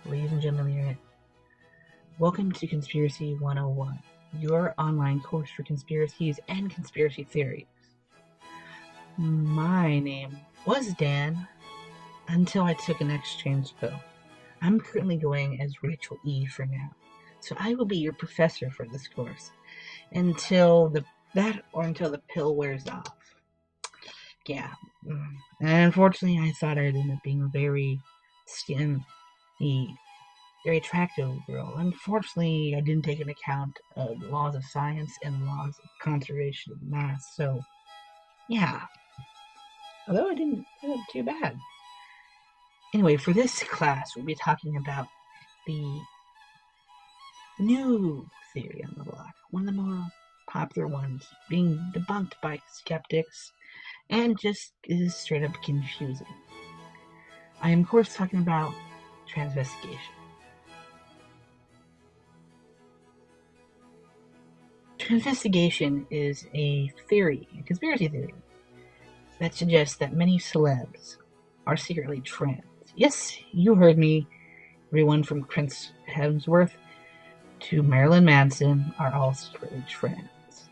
ladies and gentlemen of the internet. Welcome to Conspiracy 101, your online course for conspiracies and conspiracy theories. My name was Dan until I took an exchange pill. I'm currently going as Rachel E for now, so I will be your professor for this course until the pill wears off. Yeah, and unfortunately I thought I'd end up being very attractive girl. Unfortunately, I didn't take into account the laws of science and laws of conservation of mass. So, yeah. Although I didn't look too bad. Anyway, for this class, we'll be talking about the new theory on the block. One of the more popular ones, being debunked by skeptics, and just is straight up confusing. I am, of course, talking about transvestigation. Transvestigation is a theory, a conspiracy theory, that suggests that many celebs are secretly trans. Yes, you heard me. Everyone from Chris Hemsworth to Marilyn Manson are all secretly trans.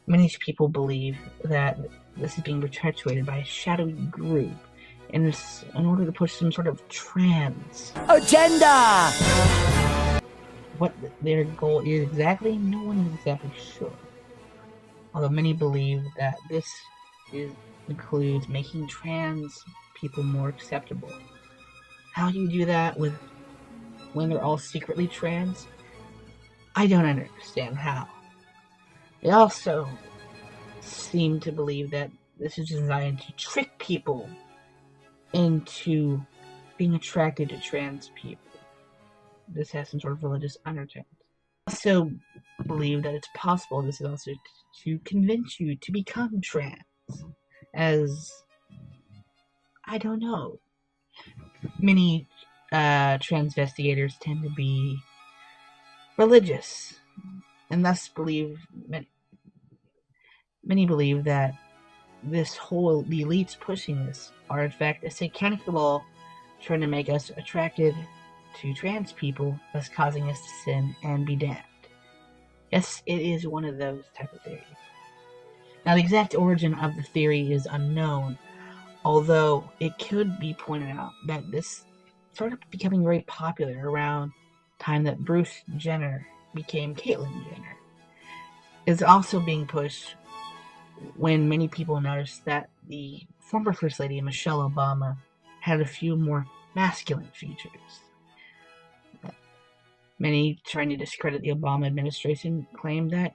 Many people believe that this is being perpetuated by a shadowy group in order to push some sort of trans agenda. What their goal is exactly, no one is exactly sure. Although many believe that this includes making trans people more acceptable. How do you do that when they're all secretly trans? I don't understand how. They also seem to believe that this is designed to trick people into being attracted to trans people. This has some sort of religious undertones. I also believe that it's possible this is also to convince you to become trans. As, I don't know, many transvestigators tend to be religious, and thus many believe that the elites pushing this are in fact a satanic law trying to make us attracted to trans people, thus causing us to sin and be damned. Yes, it is one of those type of theories. Now, the exact origin of the theory is unknown, although it could be pointed out that this started becoming very popular around the time that Bruce Jenner became Caitlyn Jenner. It's also being pushed when many people noticed that the former First Lady, Michelle Obama, had a few more masculine features. Many trying to discredit the Obama administration claimed that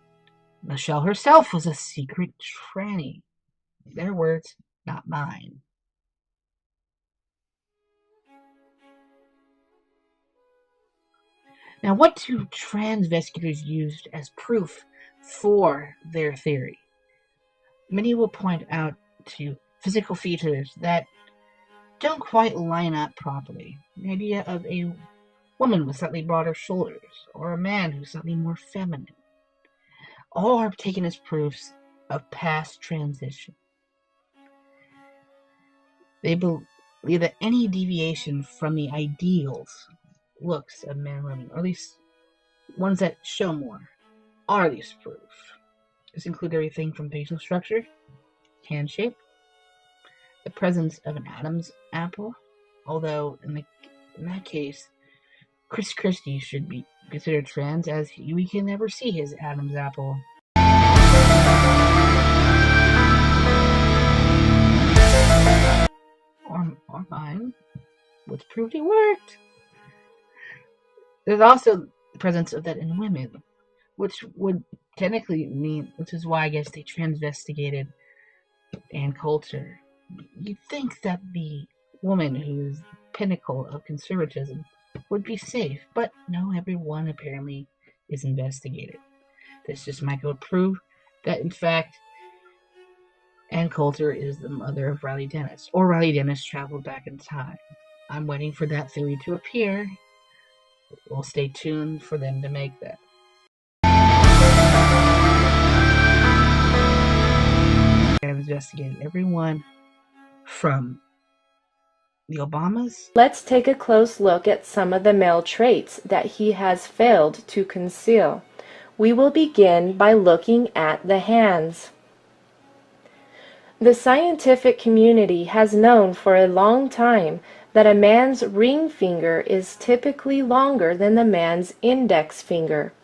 Michelle herself was a secret tranny. Their words, not mine. Now, what do transvestigators use as proof for their theory? Many will point out to physical features that don't quite line up properly. The idea of a woman with slightly broader shoulders, or a man who's slightly more feminine. All are taken as proofs of past transition. They believe that any deviation from the ideals looks of men and women, or at least ones that show more, are these proof. This includes everything from facial structure, hand shape, the presence of an Adam's apple, although in that case, Chris Christie should be considered trans, as we can never see his Adam's apple. Or mine, which proved it worked. There's also the presence of that in women, which would technically mean, which is why I guess they transvestigated Ann Coulter. You'd think that the woman who is the pinnacle of conservatism would be safe, but no, everyone apparently is investigated. This just might go prove that, in fact, Ann Coulter is the mother of Riley Dennis, or Riley Dennis traveled back in time. I'm waiting for that theory to appear. We'll stay tuned for them to make that. I've investigated everyone from The Obamas? Let's take a close look at some of the male traits that he has failed to conceal. We will begin by looking at the hands. The scientific community has known for a long time that a man's ring finger is typically longer than the man's index finger.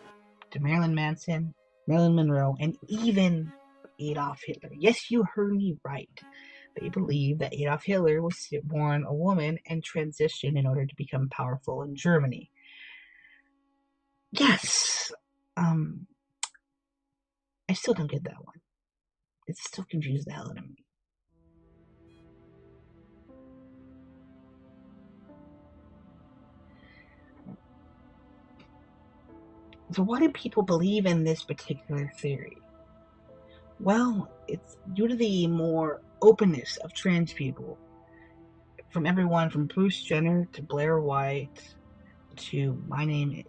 To Marilyn Manson, Marilyn Monroe, and even Adolf Hitler. Yes, you heard me right. They believe that Adolf Hitler was born a woman and transitioned in order to become powerful in Germany. Yes. I still don't get that one. It still confuses the hell out of me. So why do people believe in this particular theory? Well, it's due to the more openness of trans people. From everyone from Bruce Jenner to Blair White to My Name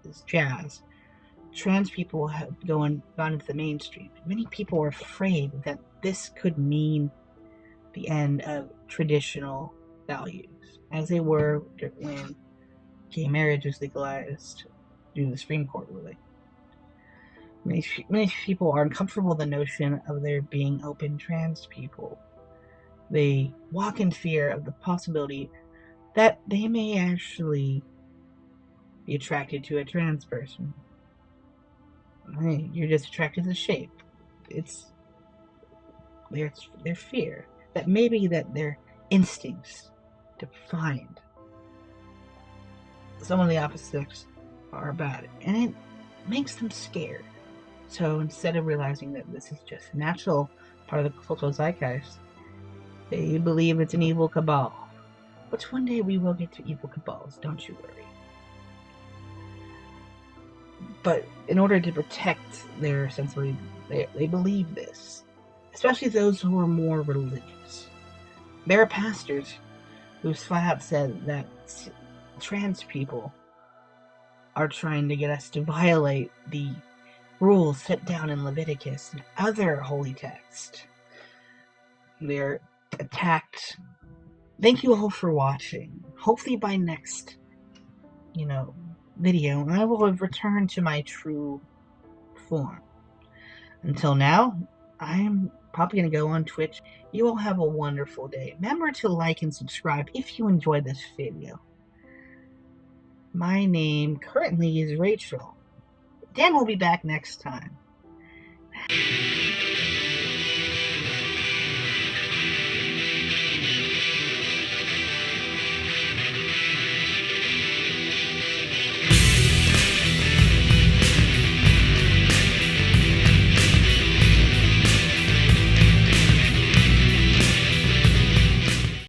is Jazz, trans people have gone into the mainstream. Many people are afraid that this could mean the end of traditional values, as they were when gay marriage was legalized due to the Supreme Court ruling. Many people are uncomfortable with the notion of there being open trans people. They walk in fear of the possibility that they may actually be attracted to a trans person. Hey, you're just attracted to the shape. It's their fear that maybe that their instincts to find some of the opposites are bad, and it makes them scared. So instead of realizing that this is just a natural part of the cultural zeitgeist, they believe it's an evil cabal. But one day we will get to evil cabals, don't you worry. But in order to protect their sensibility, they believe this, especially those who are more religious. There are pastors who flat out said that trans people are trying to get us to violate the rules set down in Leviticus and other holy texts. They're attacked. Thank you all for watching. Hopefully by next, video, I will have returned to my true form. Until now, I'm probably going to go on Twitch. You all have a wonderful day. Remember to like and subscribe if you enjoyed this video. My name currently is Rachel. Dan will be back next time.